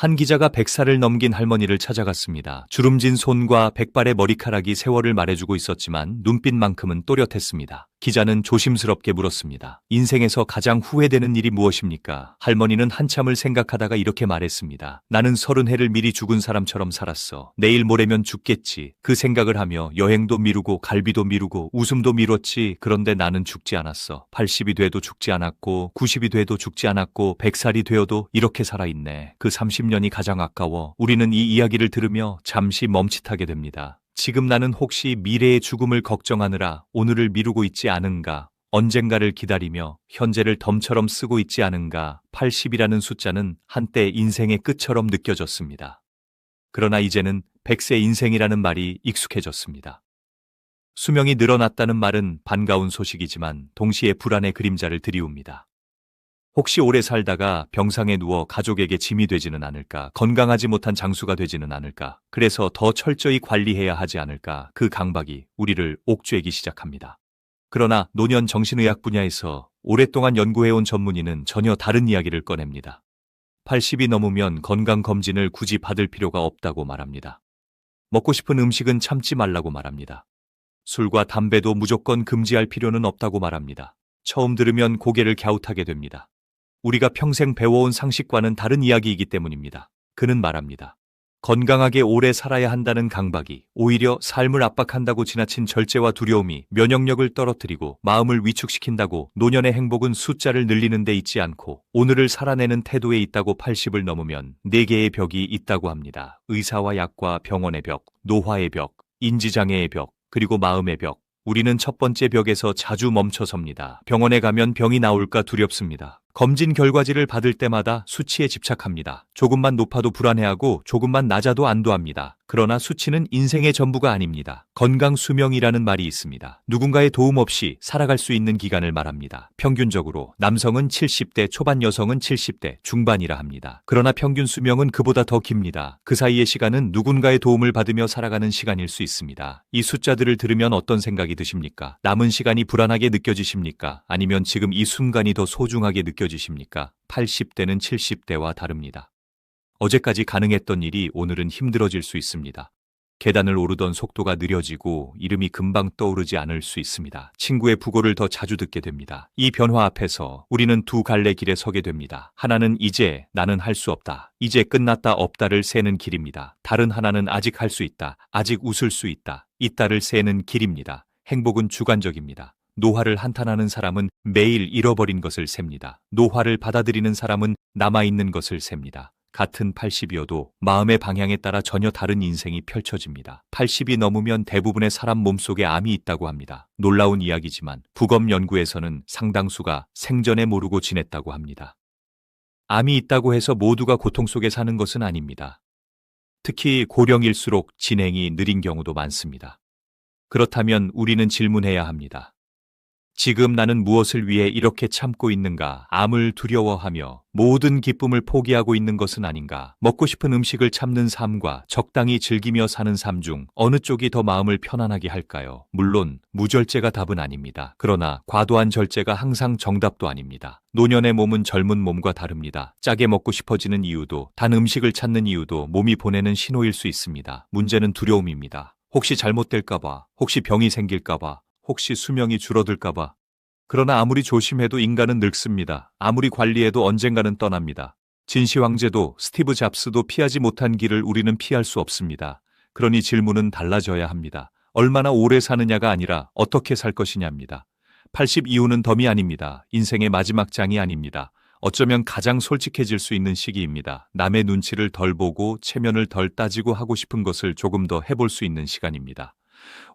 한 기자가 100살을 넘긴 할머니를 찾아갔습니다. 주름진 손과 백발의 머리카락이 세월을 말해주고 있었지만 눈빛만큼은 또렷했습니다. 기자는 조심스럽게 물었습니다. 인생에서 가장 후회되는 일이 무엇입니까? 할머니는 한참을 생각하다가 이렇게 말했습니다. 나는 30해를 미리 죽은 사람처럼 살았어. 내일 모레면 죽겠지. 그 생각을 하며 여행도 미루고 갈비도 미루고 웃음도 미뤘지. 그런데 나는 죽지 않았어. 80이 돼도 죽지 않았고 90이 돼도 죽지 않았고 100살이 되어도 이렇게 살아있네. 그 30년이 가장 아까워. 우리는 이 이야기를 들으며 잠시 멈칫하게 됩니다. 지금 나는 혹시 미래의 죽음을 걱정하느라 오늘을 미루고 있지 않은가? 언젠가를 기다리며 현재를 덤처럼 쓰고 있지 않은가? 80이라는 숫자는 한때 인생의 끝처럼 느껴졌습니다. 그러나 이제는 100세 인생이라는 말이 익숙해졌습니다. 수명이 늘어났다는 말은 반가운 소식이지만 동시에 불안의 그림자를 드리웁니다. 혹시 오래 살다가 병상에 누워 가족에게 짐이 되지는 않을까? 건강하지 못한 장수가 되지는 않을까? 그래서 더 철저히 관리해야 하지 않을까? 그 강박이 우리를 옥죄기 시작합니다. 그러나 노년 정신의학 분야에서 오랫동안 연구해온 전문의는 전혀 다른 이야기를 꺼냅니다. 80이 넘으면 건강검진을 굳이 받을 필요가 없다고 말합니다. 먹고 싶은 음식은 참지 말라고 말합니다. 술과 담배도 무조건 금지할 필요는 없다고 말합니다. 처음 들으면 고개를 갸웃하게 됩니다. 우리가 평생 배워온 상식과는 다른 이야기이기 때문입니다. 그는 말합니다. 건강하게 오래 살아야 한다는 강박이 오히려 삶을 압박한다고 지나친 절제와 두려움이 면역력을 떨어뜨리고 마음을 위축시킨다고 노년의 행복은 숫자를 늘리는 데 있지 않고 오늘을 살아내는 태도에 있다고 80을 넘으면 4개의 벽이 있다고 합니다. 의사와 약과 병원의 벽, 노화의 벽, 인지장애의 벽, 그리고 마음의 벽. 우리는 첫 번째 벽에서 자주 멈춰섭니다. 병원에 가면 병이 나올까 두렵습니다. 검진 결과지를 받을 때마다 수치에 집착합니다. 조금만 높아도 불안해하고 조금만 낮아도 안도합니다. 그러나 수치는 인생의 전부가 아닙니다. 건강 수명이라는 말이 있습니다. 누군가의 도움 없이 살아갈 수 있는 기간을 말합니다. 평균적으로 남성은 70대 초반, 여성은 70대 중반이라 합니다. 그러나 평균 수명은 그보다 더 깁니다. 그 사이의 시간은 누군가의 도움을 받으며 살아가는 시간일 수 있습니다. 이 숫자들을 들으면 어떤 생각이 드십니까? 남은 시간이 불안하게 느껴지십니까? 아니면 지금 이 순간이 더 소중하게 느껴지십니까? 80대는 70대와 다릅니다. 어제까지 가능했던 일이 오늘은 힘들어질 수 있습니다. 계단을 오르던 속도가 느려지고 이름이 금방 떠오르지 않을 수 있습니다. 친구의 부고를 더 자주 듣게 됩니다. 이 변화 앞에서 우리는 두 갈래 길에 서게 됩니다. 하나는 이제 나는 할 수 없다. 이제 끝났다 없다를 세는 길입니다. 다른 하나는 아직 할 수 있다. 아직 웃을 수 있다. 있다를 세는 길입니다. 행복은 주관적입니다. 노화를 한탄하는 사람은 매일 잃어버린 것을 셉니다. 노화를 받아들이는 사람은 남아있는 것을 셉니다. 같은 80이어도 마음의 방향에 따라 전혀 다른 인생이 펼쳐집니다. 80이 넘으면 대부분의 사람 몸속에 암이 있다고 합니다. 놀라운 이야기지만 부검 연구에서는 상당수가 생전에 모르고 지냈다고 합니다. 암이 있다고 해서 모두가 고통 속에 사는 것은 아닙니다. 특히 고령일수록 진행이 느린 경우도 많습니다. 그렇다면 우리는 질문해야 합니다. 지금 나는 무엇을 위해 이렇게 참고 있는가? 암을 두려워하며 모든 기쁨을 포기하고 있는 것은 아닌가? 먹고 싶은 음식을 참는 삶과 적당히 즐기며 사는 삶 중 어느 쪽이 더 마음을 편안하게 할까요? 물론 무절제가 답은 아닙니다. 그러나 과도한 절제가 항상 정답도 아닙니다. 노년의 몸은 젊은 몸과 다릅니다. 짜게 먹고 싶어지는 이유도 단 음식을 찾는 이유도 몸이 보내는 신호일 수 있습니다. 문제는 두려움입니다. 혹시 잘못될까봐, 혹시 병이 생길까봐, 혹시 수명이 줄어들까봐. 그러나 아무리 조심해도 인간은 늙습니다. 아무리 관리해도 언젠가는 떠납니다. 진시 황제도 스티브 잡스도 피하지 못한 길을 우리는 피할 수 없습니다. 그러니 질문은 달라져야 합니다. 얼마나 오래 사느냐가 아니라 어떻게 살 것이냐입니다. 80 이후는 덤이 아닙니다. 인생의 마지막 장이 아닙니다. 어쩌면 가장 솔직해질 수 있는 시기입니다. 남의 눈치를 덜 보고 체면을 덜 따지고 하고 싶은 것을 조금 더 해볼 수 있는 시간입니다.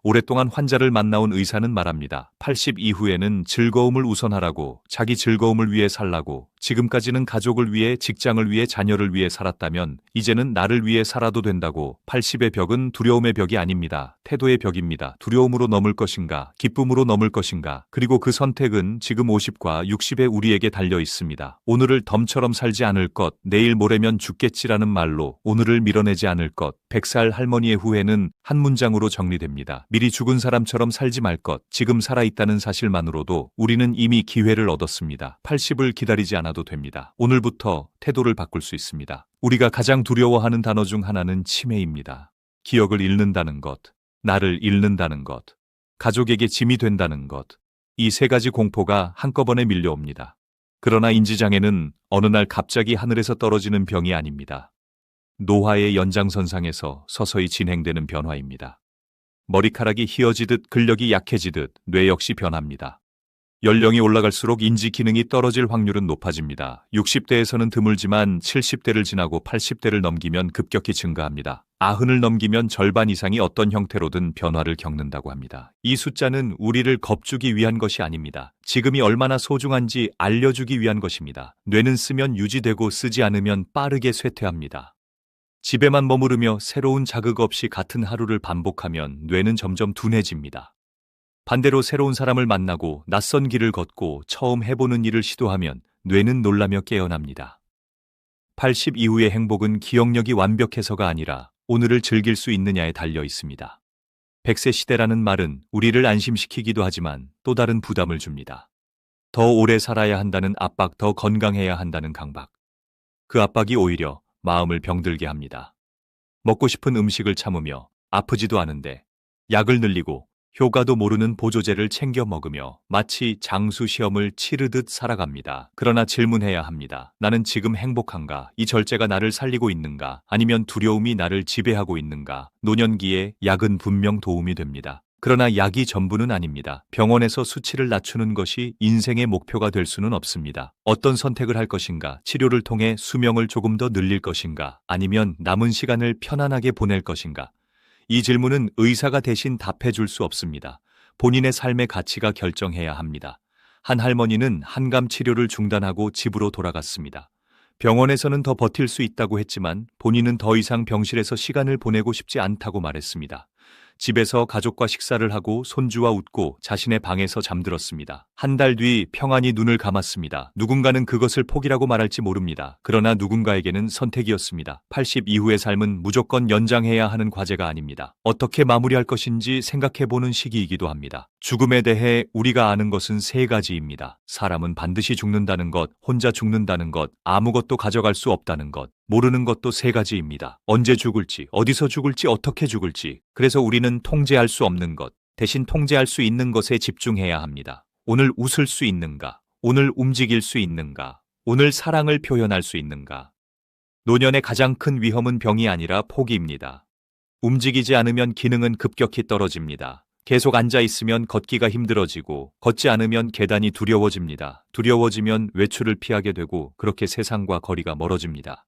오랫동안 환자를 만나온 의사는 말합니다. 80 이후에는 즐거움을 우선하라고, 자기 즐거움을 위해 살라고. 지금까지는 가족을 위해, 직장을 위해, 자녀를 위해 살았다면 이제는 나를 위해 살아도 된다고. 80의 벽은 두려움의 벽이 아닙니다. 태도의 벽입니다. 두려움으로 넘을 것인가, 기쁨으로 넘을 것인가. 그리고 그 선택은 지금 50과 60의 우리에게 달려 있습니다. 오늘을 덤처럼 살지 않을 것, 내일 모레면 죽겠지라는 말로 오늘을 밀어내지 않을 것. 100살 할머니의 후회는 한 문장으로 정리됩니다. 미리 죽은 사람처럼 살지 말 것. 지금 살아있다는 사실만으로도 우리는 이미 기회를 얻었습니다. 80을 기다리지 않아도 됩니다. 오늘부터 태도를 바꿀 수 있습니다. 우리가 가장 두려워하는 단어 중 하나는 치매입니다. 기억을 잃는다는 것, 나를 잃는다는 것, 가족에게 짐이 된다는 것. 이 세 가지 공포가 한꺼번에 밀려옵니다. 그러나 인지장애는 어느 날 갑자기 하늘에서 떨어지는 병이 아닙니다. 노화의 연장선상에서 서서히 진행되는 변화입니다. 머리카락이 휘어지듯 근력이 약해지듯 뇌 역시 변합니다. 연령이 올라갈수록 인지 기능이 떨어질 확률은 높아집니다. 60대에서는 드물지만 70대를 지나고 80대를 넘기면 급격히 증가합니다. 90을 넘기면 절반 이상이 어떤 형태로든 변화를 겪는다고 합니다. 이 숫자는 우리를 겁주기 위한 것이 아닙니다. 지금이 얼마나 소중한지 알려주기 위한 것입니다. 뇌는 쓰면 유지되고 쓰지 않으면 빠르게 쇠퇴합니다. 집에만 머무르며 새로운 자극 없이 같은 하루를 반복하면 뇌는 점점 둔해집니다. 반대로 새로운 사람을 만나고 낯선 길을 걷고 처음 해보는 일을 시도하면 뇌는 놀라며 깨어납니다. 80 이후의 행복은 기억력이 완벽해서가 아니라 오늘을 즐길 수 있느냐에 달려 있습니다. 100세 시대라는 말은 우리를 안심시키기도 하지만 또 다른 부담을 줍니다. 더 오래 살아야 한다는 압박, 더 건강해야 한다는 강박. 그 압박이 오히려 마음을 병들게 합니다. 먹고 싶은 음식을 참으며 아프지도 않은데 약을 늘리고 효과도 모르는 보조제를 챙겨 먹으며 마치 장수 시험을 치르듯 살아갑니다. 그러나 질문해야 합니다. 나는 지금 행복한가? 이 절제가 나를 살리고 있는가? 아니면 두려움이 나를 지배하고 있는가? 노년기에 약은 분명 도움이 됩니다. 그러나 약이 전부는 아닙니다. 병원에서 수치를 낮추는 것이 인생의 목표가 될 수는 없습니다. 어떤 선택을 할 것인가? 치료를 통해 수명을 조금 더 늘릴 것인가? 아니면 남은 시간을 편안하게 보낼 것인가? 이 질문은 의사가 대신 답해 줄 수 없습니다. 본인의 삶의 가치가 결정해야 합니다. 한 할머니는 한감 치료를 중단하고 집으로 돌아갔습니다. 병원에서는 더 버틸 수 있다고 했지만 본인은 더 이상 병실에서 시간을 보내고 싶지 않다고 말했습니다. 집에서 가족과 식사를 하고 손주와 웃고 자신의 방에서 잠들었습니다. 한 달 뒤 평안히 눈을 감았습니다. 누군가는 그것을 포기라고 말할지 모릅니다. 그러나 누군가에게는 선택이었습니다. 80 이후의 삶은 무조건 연장해야 하는 과제가 아닙니다. 어떻게 마무리할 것인지 생각해보는 시기이기도 합니다. 죽음에 대해 우리가 아는 것은 세 가지입니다. 사람은 반드시 죽는다는 것, 혼자 죽는다는 것, 아무것도 가져갈 수 없다는 것. 모르는 것도 세 가지입니다. 언제 죽을지, 어디서 죽을지, 어떻게 죽을지. 그래서 우리는 통제할 수 없는 것, 대신 통제할 수 있는 것에 집중해야 합니다. 오늘 웃을 수 있는가? 오늘 움직일 수 있는가? 오늘 사랑을 표현할 수 있는가? 노년의 가장 큰 위험은 병이 아니라 포기입니다. 움직이지 않으면 기능은 급격히 떨어집니다. 계속 앉아 있으면 걷기가 힘들어지고 걷지 않으면 계단이 두려워집니다. 두려워지면 외출을 피하게 되고 그렇게 세상과 거리가 멀어집니다.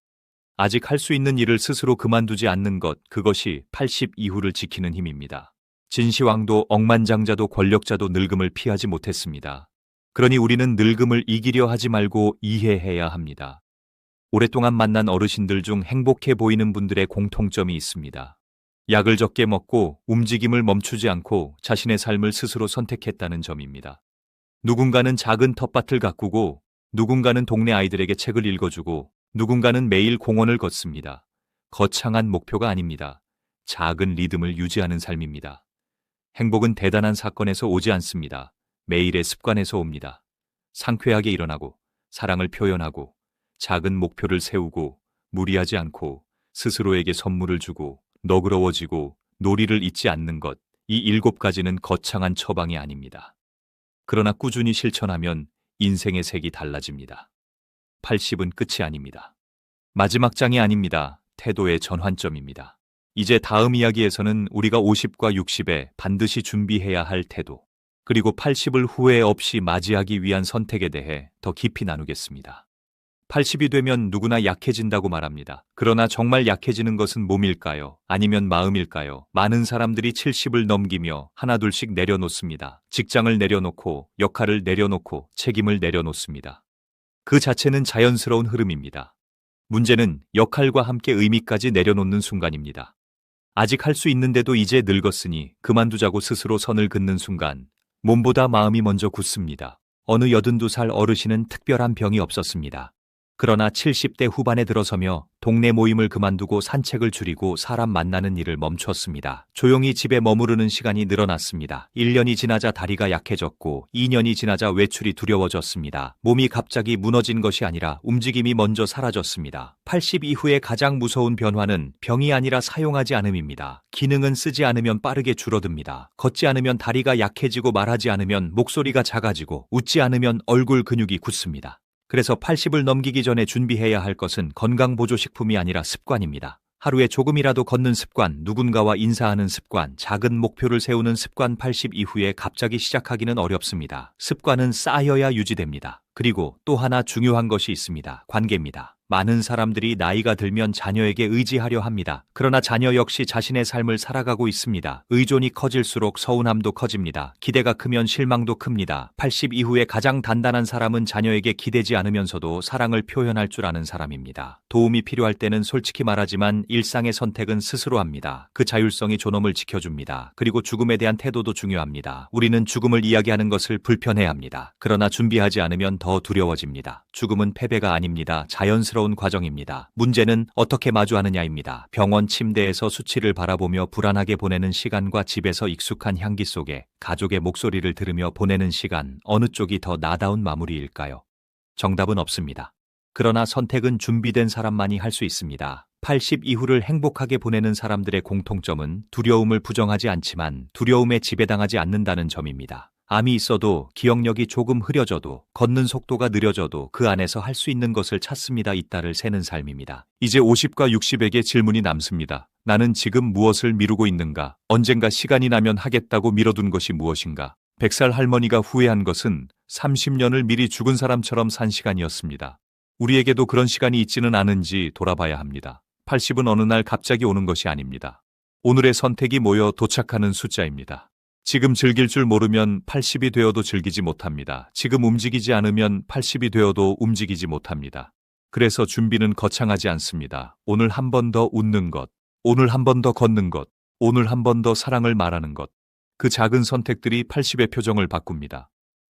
아직 할 수 있는 일을 스스로 그만두지 않는 것, 그것이 80 이후를 지키는 힘입니다. 진시황도 억만장자도 권력자도 늙음을 피하지 못했습니다. 그러니 우리는 늙음을 이기려 하지 말고 이해해야 합니다. 오랫동안 만난 어르신들 중 행복해 보이는 분들의 공통점이 있습니다. 약을 적게 먹고 움직임을 멈추지 않고 자신의 삶을 스스로 선택했다는 점입니다. 누군가는 작은 텃밭을 가꾸고 누군가는 동네 아이들에게 책을 읽어주고 누군가는 매일 공원을 걷습니다. 거창한 목표가 아닙니다. 작은 리듬을 유지하는 삶입니다. 행복은 대단한 사건에서 오지 않습니다. 매일의 습관에서 옵니다. 상쾌하게 일어나고 사랑을 표현하고 작은 목표를 세우고 무리하지 않고 스스로에게 선물을 주고 너그러워지고 놀이를 잊지 않는 것, 이 7가지는 거창한 처방이 아닙니다. 그러나 꾸준히 실천하면 인생의 색이 달라집니다. 80은 끝이 아닙니다. 마지막 장이 아닙니다. 태도의 전환점입니다. 이제 다음 이야기에서는 우리가 50과 60에 반드시 준비해야 할 태도, 그리고 80을 후회 없이 맞이하기 위한 선택에 대해 더 깊이 나누겠습니다. 80이 되면 누구나 약해진다고 말합니다. 그러나 정말 약해지는 것은 몸일까요? 아니면 마음일까요? 많은 사람들이 70을 넘기며 하나둘씩 내려놓습니다. 직장을 내려놓고 역할을 내려놓고 책임을 내려놓습니다. 그 자체는 자연스러운 흐름입니다. 문제는 역할과 함께 의미까지 내려놓는 순간입니다. 아직 할 수 있는데도 이제 늙었으니 그만두자고 스스로 선을 긋는 순간 몸보다 마음이 먼저 굳습니다. 어느 82살 어르신은 특별한 병이 없었습니다. 그러나 70대 후반에 들어서며 동네 모임을 그만두고 산책을 줄이고 사람 만나는 일을 멈췄습니다. 조용히 집에 머무르는 시간이 늘어났습니다. 1년이 지나자 다리가 약해졌고 2년이 지나자 외출이 두려워졌습니다. 몸이 갑자기 무너진 것이 아니라 움직임이 먼저 사라졌습니다. 80 이후에 가장 무서운 변화는 병이 아니라 사용하지 않음입니다. 기능은 쓰지 않으면 빠르게 줄어듭니다. 걷지 않으면 다리가 약해지고 말하지 않으면 목소리가 작아지고 웃지 않으면 얼굴 근육이 굳습니다. 그래서 80을 넘기기 전에 준비해야 할 것은 건강보조식품이 아니라 습관입니다. 하루에 조금이라도 걷는 습관, 누군가와 인사하는 습관, 작은 목표를 세우는 습관. 80 이후에 갑자기 시작하기는 어렵습니다. 습관은 쌓여야 유지됩니다. 그리고 또 하나 중요한 것이 있습니다. 관계입니다. 많은 사람들이 나이가 들면 자녀에게 의지하려 합니다. 그러나 자녀 역시 자신의 삶을 살아가고 있습니다. 의존이 커질수록 서운함도 커집니다. 기대가 크면 실망도 큽니다. 80 이후에 가장 단단한 사람은 자녀에게 기대지 않으면서도 사랑을 표현할 줄 아는 사람입니다. 도움이 필요할 때는 솔직히 말하지만 일상의 선택은 스스로 합니다. 그 자율성이 존엄을 지켜줍니다. 그리고 죽음에 대한 태도도 중요합니다. 우리는 죽음을 이야기하는 것을 불편해합니다. 그러나 준비하지 않으면 더 두려워집니다. 죽음은 패배가 아닙니다. 자연스러운 과정입니다. 문제는 어떻게 마주하느냐입니다. 병원 침대에서 수치를 바라보며 불안하게 보내는 시간과 집에서 익숙한 향기 속에 가족의 목소리를 들으며 보내는 시간, 어느 쪽이 더 나다운 마무리일까요? 정답은 없습니다. 그러나 선택은 준비된 사람만이 할 수 있습니다. 80 이후를 행복하게 보내는 사람들의 공통점은 두려움을 부정하지 않지만 두려움에 지배당하지 않는다는 점입니다. 암이 있어도 기억력이 조금 흐려져도 걷는 속도가 느려져도 그 안에서 할 수 있는 것을 찾습니다. 이따를 새는 삶입니다. 이제 50과 60에게 질문이 남습니다. 나는 지금 무엇을 미루고 있는가? 언젠가 시간이 나면 하겠다고 미뤄둔 것이 무엇인가? 100살 할머니가 후회한 것은 30년을 미리 죽은 사람처럼 산 시간이었습니다. 우리에게도 그런 시간이 있지는 않은지 돌아봐야 합니다. 80은 어느 날 갑자기 오는 것이 아닙니다. 오늘의 선택이 모여 도착하는 숫자입니다. 지금 즐길 줄 모르면 80이 되어도 즐기지 못합니다. 지금 움직이지 않으면 80이 되어도 움직이지 못합니다. 그래서 준비는 거창하지 않습니다. 오늘 한 번 더 웃는 것, 오늘 한 번 더 걷는 것, 오늘 한 번 더 사랑을 말하는 것. 그 작은 선택들이 80의 표정을 바꿉니다.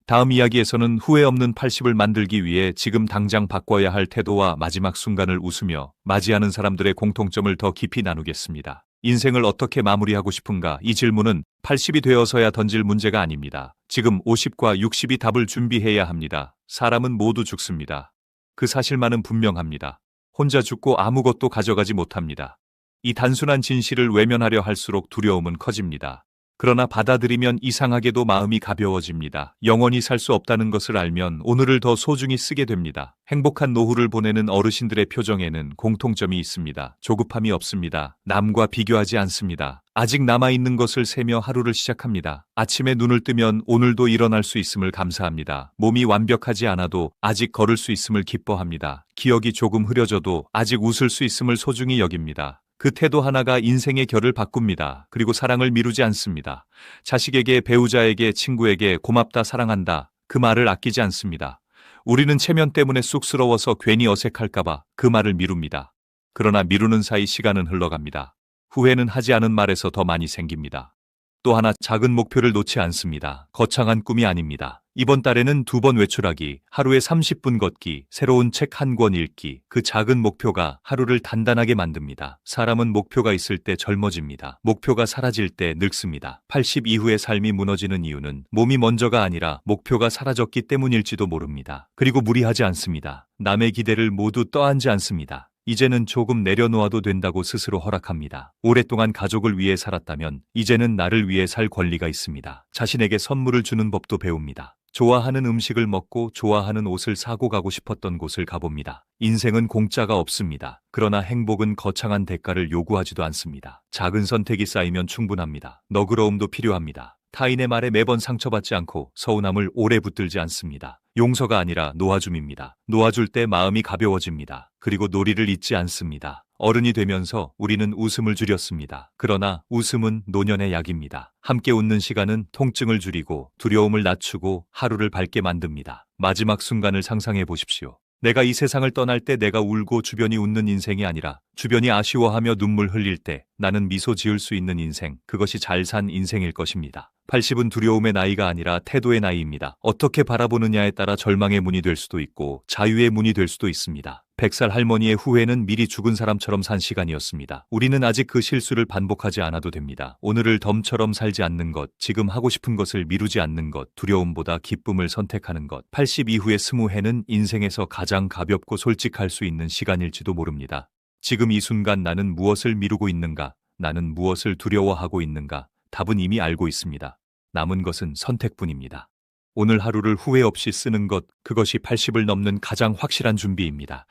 다음 이야기에서는 후회 없는 80을 만들기 위해 지금 당장 바꿔야 할 태도와 마지막 순간을 웃으며 맞이하는 사람들의 공통점을 더 깊이 나누겠습니다. 인생을 어떻게 마무리하고 싶은가? 이 질문은 80이 되어서야 던질 문제가 아닙니다. 지금 50과 60이 답을 준비해야 합니다. 사람은 모두 죽습니다. 그 사실만은 분명합니다. 혼자 죽고 아무것도 가져가지 못합니다. 이 단순한 진실을 외면하려 할수록 두려움은 커집니다. 그러나 받아들이면 이상하게도 마음이 가벼워집니다. 영원히 살 수 없다는 것을 알면 오늘을 더 소중히 쓰게 됩니다. 행복한 노후를 보내는 어르신들의 표정에는 공통점이 있습니다. 조급함이 없습니다. 남과 비교하지 않습니다. 아직 남아있는 것을 세며 하루를 시작합니다. 아침에 눈을 뜨면 오늘도 일어날 수 있음을 감사합니다. 몸이 완벽하지 않아도 아직 걸을 수 있음을 기뻐합니다. 기억이 조금 흐려져도 아직 웃을 수 있음을 소중히 여깁니다. 그 태도 하나가 인생의 결을 바꿉니다. 그리고 사랑을 미루지 않습니다. 자식에게, 배우자에게, 친구에게 고맙다, 사랑한다. 그 말을 아끼지 않습니다. 우리는 체면 때문에 쑥스러워서 괜히 어색할까봐 그 말을 미룹니다. 그러나 미루는 사이 시간은 흘러갑니다. 후회는 하지 않은 말에서 더 많이 생깁니다. 또 하나, 작은 목표를 놓지 않습니다. 거창한 꿈이 아닙니다. 이번 달에는 2번 외출하기, 하루에 30분 걷기, 새로운 책 1권 읽기. 그 작은 목표가 하루를 단단하게 만듭니다. 사람은 목표가 있을 때 젊어집니다. 목표가 사라질 때 늙습니다. 80 이후의 삶이 무너지는 이유는 몸이 먼저가 아니라 목표가 사라졌기 때문일지도 모릅니다. 그리고 무리하지 않습니다. 남의 기대를 모두 떠안지 않습니다. 이제는 조금 내려놓아도 된다고 스스로 허락합니다. 오랫동안 가족을 위해 살았다면 이제는 나를 위해 살 권리가 있습니다. 자신에게 선물을 주는 법도 배웁니다. 좋아하는 음식을 먹고 좋아하는 옷을 사고 가고 싶었던 곳을 가봅니다. 인생은 공짜가 없습니다. 그러나 행복은 거창한 대가를 요구하지도 않습니다. 작은 선택이 쌓이면 충분합니다. 너그러움도 필요합니다. 타인의 말에 매번 상처받지 않고 서운함을 오래 붙들지 않습니다. 용서가 아니라 놓아줌입니다. 놓아줄 때 마음이 가벼워집니다. 그리고 놀이를 잊지 않습니다. 어른이 되면서 우리는 웃음을 줄였습니다. 그러나 웃음은 노년의 약입니다. 함께 웃는 시간은 통증을 줄이고 두려움을 낮추고 하루를 밝게 만듭니다. 마지막 순간을 상상해 보십시오. 내가 이 세상을 떠날 때 내가 울고 주변이 웃는 인생이 아니라 주변이 아쉬워하며 눈물 흘릴 때 나는 미소 지을 수 있는 인생, 그것이 잘 산 인생일 것입니다. 80은 두려움의 나이가 아니라 태도의 나이입니다. 어떻게 바라보느냐에 따라 절망의 문이 될 수도 있고 자유의 문이 될 수도 있습니다. 100살 할머니의 후회는 미리 죽은 사람처럼 산 시간이었습니다. 우리는 아직 그 실수를 반복하지 않아도 됩니다. 오늘을 덤처럼 살지 않는 것, 지금 하고 싶은 것을 미루지 않는 것, 두려움보다 기쁨을 선택하는 것. 80 이후의 20해는 인생에서 가장 가볍고 솔직할 수 있는 시간일지도 모릅니다. 지금 이 순간 나는 무엇을 미루고 있는가? 나는 무엇을 두려워하고 있는가? 답은 이미 알고 있습니다. 남은 것은 선택뿐입니다. 오늘 하루를 후회 없이 쓰는 것, 그것이 80을 넘는 가장 확실한 준비입니다.